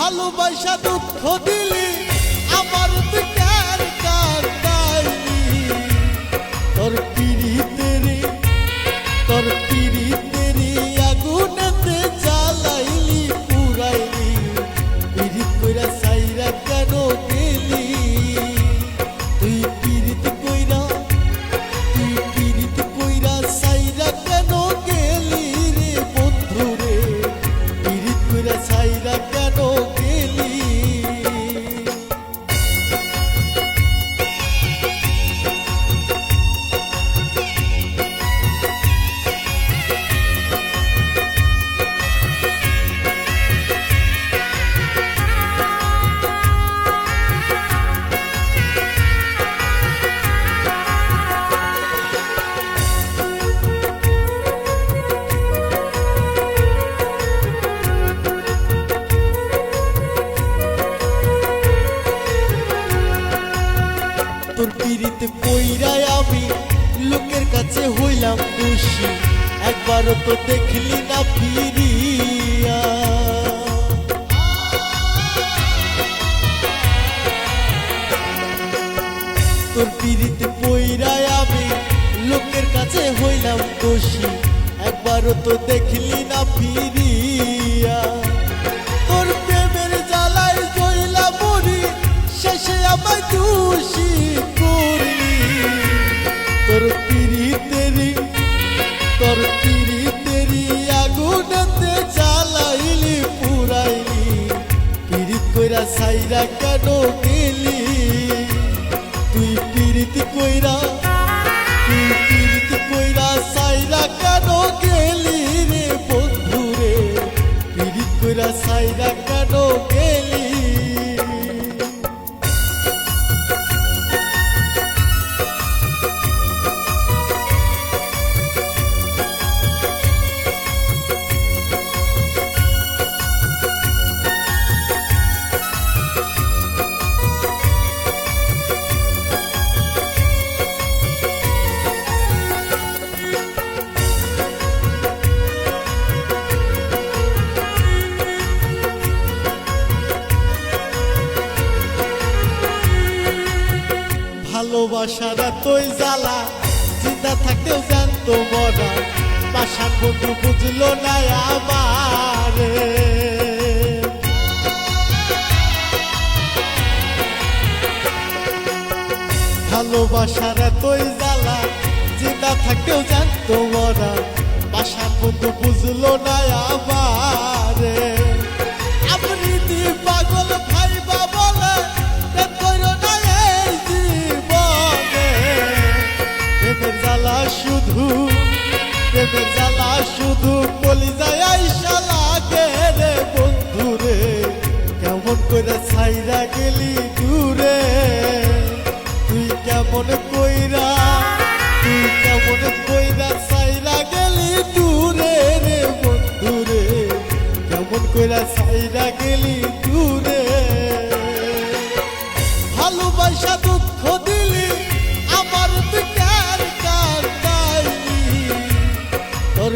ভালোবাসা দুঃখ দিলি আমার তুই কার কার দাইলি তোর পিরিতেরি আগুনেতে জ্বালাইলি পুরাইলি পিরিত কইরা সাইরা কেন গেলি তুই পিরিত কইরা সাইরা কেন গেলি রে বন্ধু রে পিরিত কইরা সাইরা কেন গেলি তোর পিরিতে পইরা আমি লোকের কাছে হইলাম খুশি একবারও তো দেখলি না ফিরিয়া তোর পিরিতে পইরা আমি লোকের কাছে হইলাম খুশি একবারও তো দেখলি না ফিরিয়া তোর প্রেমের জ্বালায় জইলা মরি শেষে আমায় দোষী করলি তোর পিরিতেরি আগুনেতে জ্বালাইলি পুরাইলি পিরিত কইরা সাইরা কেন গেলি তুই পিরিত কইরা সাইরা কেন গেলি রে বন্ধু রে পিরিত কইরা সাইরা কেন গেলি ভালোবাসার এতই জ্বালা জিন্দা থাকতেও জানতো মরা পাশান বন্ধু বুঝলো না আমারে ভালোবাসার এতই জ্বালা জিন্দা থাকতেও জানতো মরা পাশান বন্ধু বুঝলো না আমারে আপনি দি পাগল ভাইবা বলে প্রেমের জ্বালা শুধু কলিজায় আইসা লাগে রে বন্ধু রে কেমন করে ছাইরা গেলি দূরে তুই কেমন কইরা ছাইরা গেলি দূরে রে বন্ধু রে কেমন কইরা ছাইরা গেলি দূরে ভালোবাসা দুঃখ দিলি আমার তুই কার কার দাইলি তোর